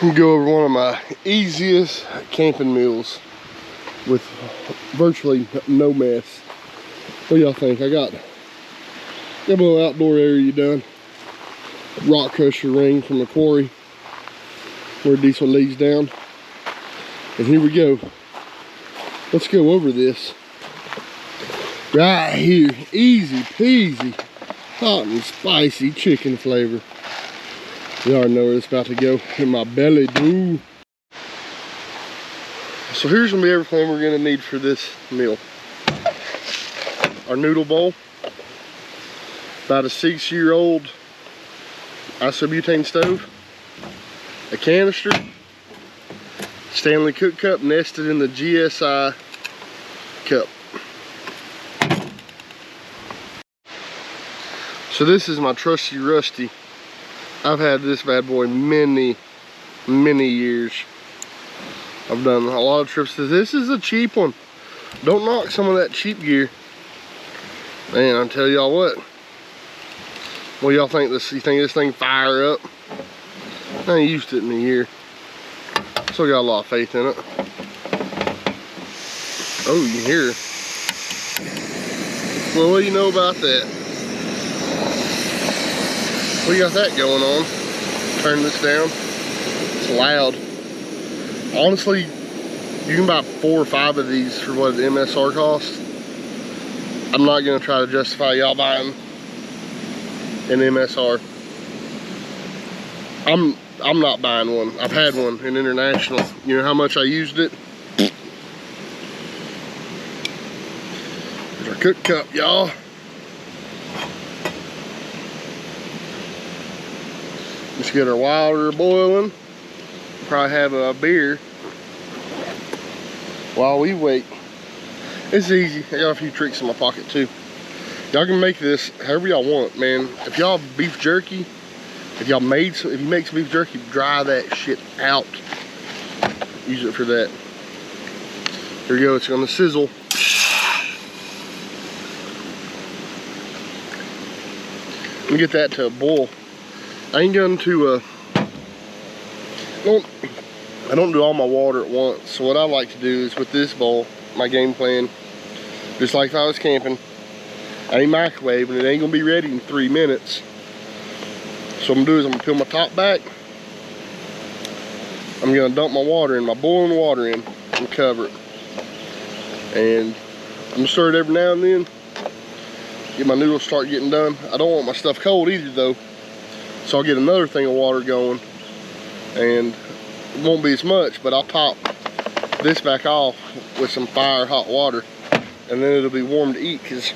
Go over one of my easiest camping meals with virtually no mess. What do y'all think? I got a little outdoor area done. Rock crusher ring from the quarry where this one leads down. And here we go. Let's go over this. Right here, easy peasy, hot and spicy chicken flavor. You already know where it's about to go in my belly, dude. So here's gonna be everything we're gonna need for this meal. Our noodle bowl, about a 6-year-old isobutane stove, a canister, Stanley Cook cup nested in the GSI cup. So this is my trusty Rusty. I've had this bad boy many years. I've done a lot of trips to this. Is a cheap one. Don't knock some of that cheap gear. Man, I'll tell y'all what. What y'all think? You think this thing fire up? I ain't used it in a year. Still got a lot of faith in it. Oh, you can hear it. Well, what do you know about that? We got that going on. Turn this down. It's loud. Honestly, you can buy 4 or 5 of these for what the MSR costs. I'm not gonna try to justify y'all buying an MSR. I'm not buying one. I've had one in International. You know how much I used it? There's our cook cup, y'all. Let's get our water boiling. Probably have a beer while we wait. It's easy. I got a few tricks in my pocket too. Y'all can make this however y'all want, man. If y'all have beef jerky, if you make some beef jerky, dry that shit out. Use it for that. Here we go. It's gonna sizzle. Let me get that to a boil. I ain't going to, I don't do all my water at once. So what I like to do is with this bowl, my game plan, just like if I was camping, I ain't microwaving, it ain't gonna be ready in 3 minutes. So what I'm gonna do is I'm gonna peel my top back. I'm gonna dump my water in, my boiling water in, and cover it. And I'm gonna stir it every now and then. Get my noodles start getting done. I don't want my stuff cold either though. So I'll get another thing of water going, and it won't be as much, but I'll top this back off with some fire hot water, and then it'll be warm to eat. Cause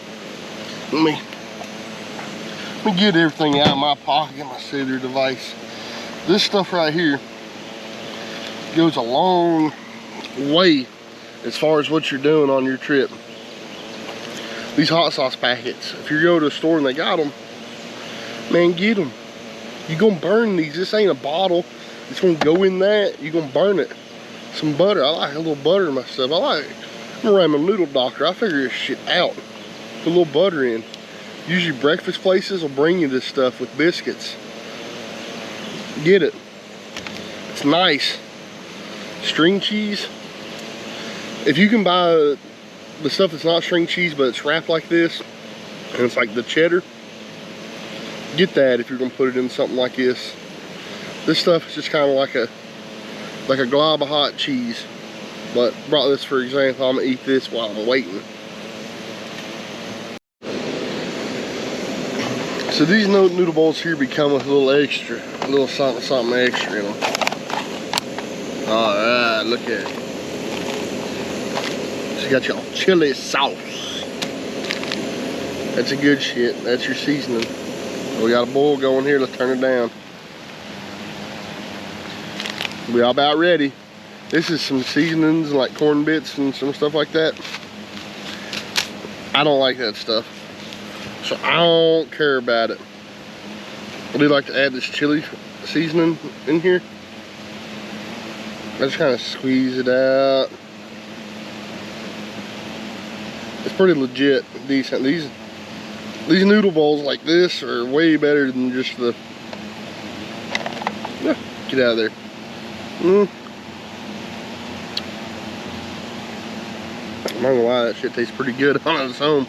let me get everything out of my pocket, get my cellular device. This stuff right here goes a long way as far as what you're doing on your trip. These hot sauce packets, if you go to a store and they got them, man, get them. You're gonna burn these. This ain't a bottle. It's gonna go in that. You're gonna burn it. Some butter. I like a little butter in my stuff. I'm around my noodle doctor. I figure this shit out. Put a little butter in. Usually breakfast places will bring you this stuff with biscuits. Get it. It's nice. String cheese. If you can buy the stuff that's not string cheese, but it's wrapped like this, and it's like the cheddar, get that if you're gonna put it in something like this. This stuff is just kind of like a glob of hot cheese. But brought this for example. I'm gonna eat this while I'm waiting. So these noodle bowls here become with a little extra, a little something extra in them. All right, look at it. So you got your chili sauce. That's a good shit. That's your seasoning. We got a boil going here. Let's turn it down. We all about ready. This is some seasonings like corn bits and some stuff like that. I don't like that stuff, so I don't care about it. I do like to add this chili seasoning in here. I just kind of squeeze it out. It's pretty legit, decent. These noodle bowls like this are way better than just the, get out of there. I'm not gonna lie, that shit tastes pretty good on its own.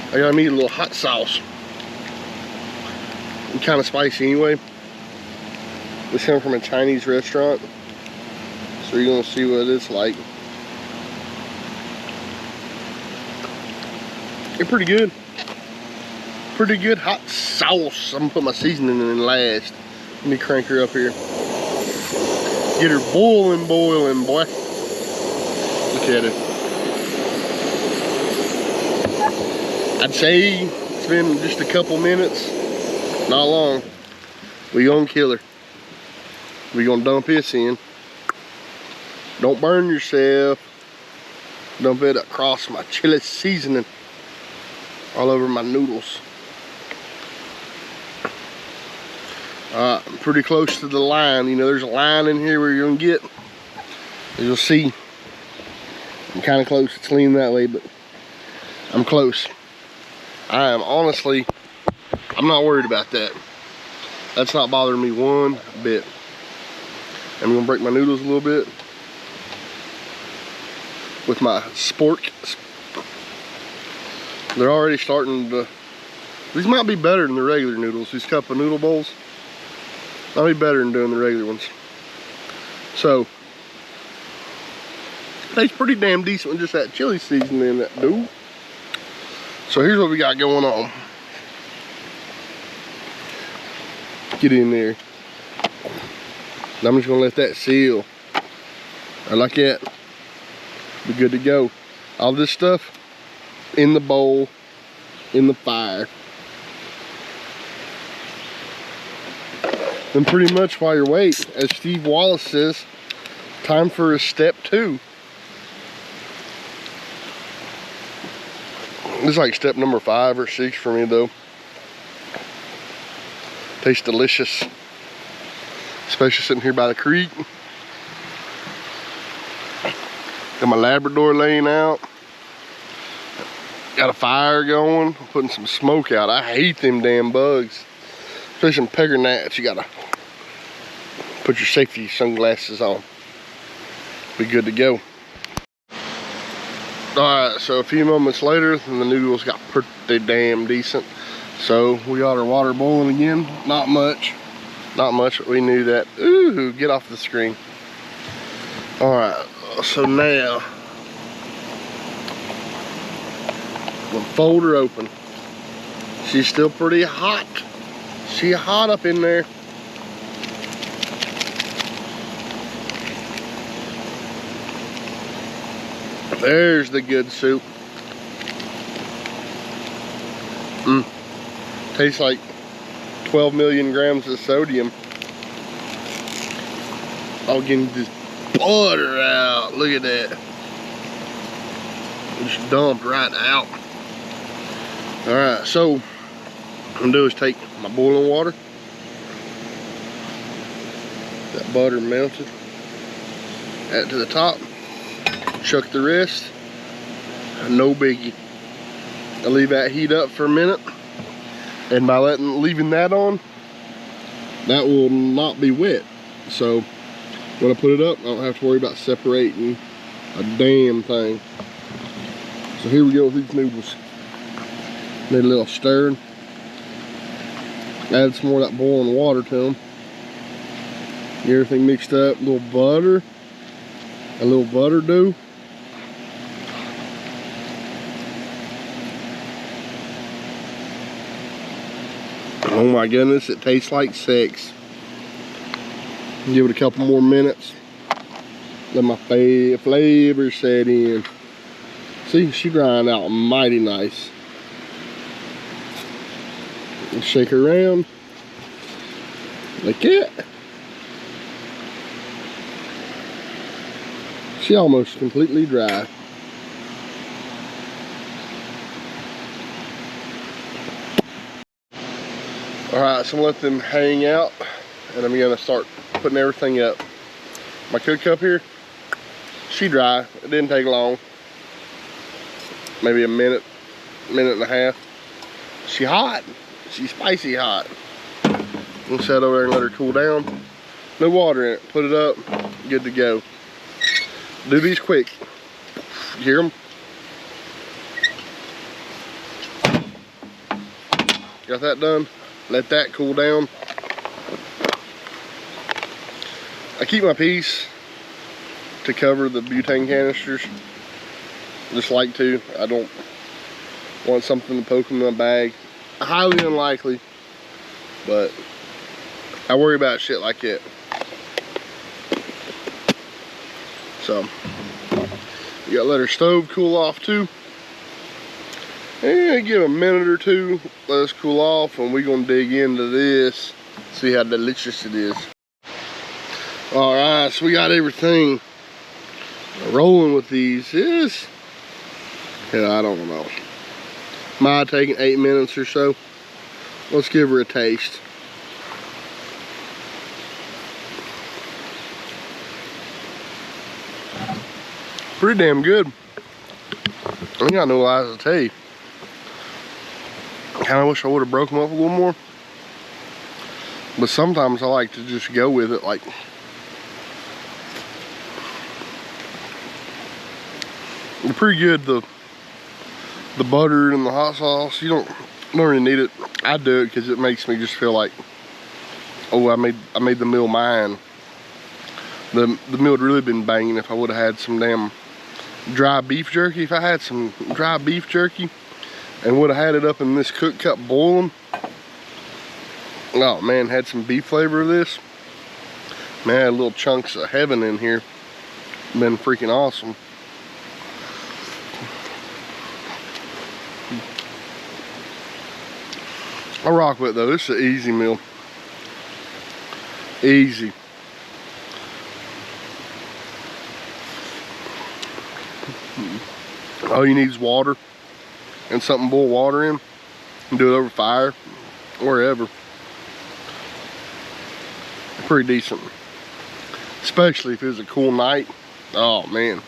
I gotta need a little hot sauce. It's kind of spicy anyway. This comes from a Chinese restaurant, so you're gonna see what it's like. It's pretty good. Pretty good hot sauce. I'm gonna put my seasoning in last. Let me crank her up here. Get her boiling, boiling, boy. Look at it. I'd say it's been just a couple minutes, not long. We gonna kill her. We gonna dump this in. Don't burn yourself. Dump it across my chili seasoning all over my noodles. I'm pretty close to the line. You know, there's a line in here where you're gonna get. As you'll see, I'm kind of close. It's leaning that way, but I'm close. I am honestly, I'm not worried about that. That's not bothering me one bit. I'm gonna break my noodles a little bit with my spork. They're already starting to, these might be better than the regular noodles, these cup of noodle bowls. Might be better than doing the regular ones. So, tastes pretty damn decent with just that chili seasoning in that dude. So here's what we got going on. Get in there. And I'm just gonna let that seal. I like that. Be good to go. All this stuff in the bowl, in the fire. Then pretty much while you're waiting, as Steve Wallace says, time for a step 2. This is like step number 5 or 6 for me though. Tastes delicious. Especially sitting here by the creek. Got my Labrador laying out. Got a fire going. I'm putting some smoke out. I hate them damn bugs. Especially some pegger gnats. You gotta put your safety sunglasses on. Be good to go. Alright, so a few moments later, and the noodles got pretty damn decent. So we got our water boiling again. Not much, but we knew that. Ooh, get off the screen. Alright, so now we'll fold her open. She's still pretty hot. She hot up in there. There's the good soup. Tastes like 12 million grams of sodium. I'll get this butter out. Look at that. Just dumped right out. Alright, so what I'm gonna do is take my boiling water. That butter melted. Add it to the top. Chuck the rest. No biggie. I'll leave that heat up for a minute. And by leaving that on, that will not be wet. So when I put it up, I don't have to worry about separating a damn thing. So here we go with these noodles. Need a little stirring. Add some more of that boiling water to them. Get everything mixed up. A little butter. A little butter dough. Oh my goodness, it tastes like sex. Give it a couple more minutes. Let my flavor set in. See, she grind out mighty nice. Shake her around. Like that. She almost completely dry. Alright, so I'm gonna let them hang out and I'm gonna start putting everything up. My cook up here, she dry. It didn't take long. Maybe a minute and a half. She hot. She's spicy hot. We'll set over there and let her cool down. No water in it. Put it up, good to go. Do these quick. You hear them? Got that done. Let that cool down. I keep my piece to cover the butane canisters. Just like to. I don't want something to poke in my bag. Highly unlikely, but I worry about shit like that. So, you gotta let our stove cool off too. And give it a minute or two, let us cool off, and we're gonna dig into this, see how delicious it is. All right, so we got everything rolling with these. Yeah, I don't know. Might taking 8 minutes or so. Let's give her a taste. Pretty damn good. I ain't got no lies to tell you. Kinda wish I would have broke them up a little more. But sometimes I like to just go with it, like they're pretty good. The butter and the hot sauce, you don't really need it. I do it because it makes me just feel like, oh, I made the meal mine. The meal would really been banging if I would have had some damn dry beef jerky. If I had some dry beef jerky and would have had it up in this cook cup boiling, oh man, had some beef flavor of this. Man, I had little chunks of heaven in here. Been freaking awesome. I rock with it though. This is an easy meal. Easy. All you need is water and something to boil water in. And do it over fire, wherever. Pretty decent. Especially if it was a cool night. Oh man.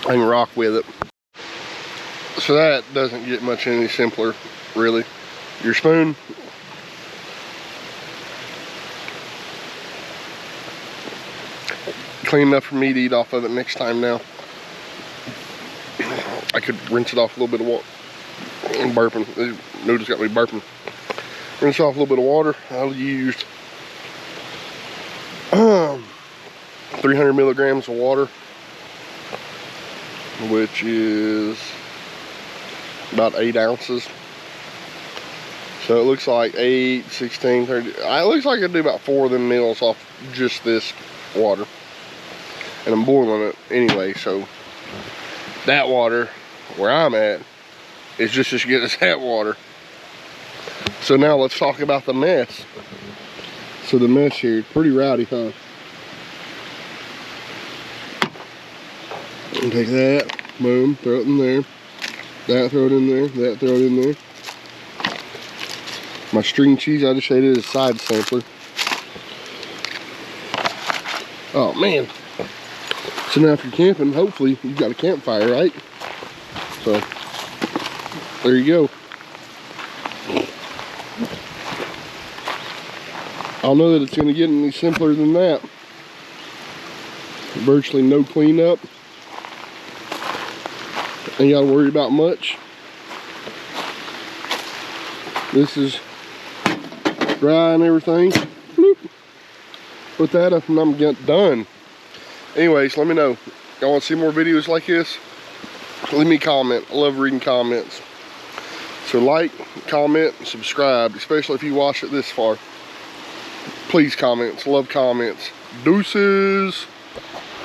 I can rock with it. So that doesn't get much any simpler, really. Your spoon. Clean enough for me to eat off of it next time now. I could rinse it off a little bit of water. I'm burping. This noodles got me burping. Rinse off a little bit of water. I used 300 milligrams of water, which is about 8 ounces. So it looks like 8, 16, 30. It looks like I do about 4 of them meals off just this water. And I'm boiling it anyway, so that water where I'm at is just as good as that water. So now let's talk about the mess. So the mess here is pretty rowdy, huh? And take that, boom, throw it in there. That, throw it in there. That, throw it in there. My string cheese, I just ate it as a side sampler. Oh man. So now if you're camping, hopefully you've got a campfire, right? So, there you go. I don't know that it's gonna get any simpler than that. Virtually no cleanup. Ain't gotta worry about much. This is dry and everything. Bloop. Put that up and I'm done. Anyways, let me know. Y'all want to see more videos like this? Leave me a comment. I love reading comments. So like, comment, and subscribe, especially if you watch it this far. Please comments. Love comments. Deuces.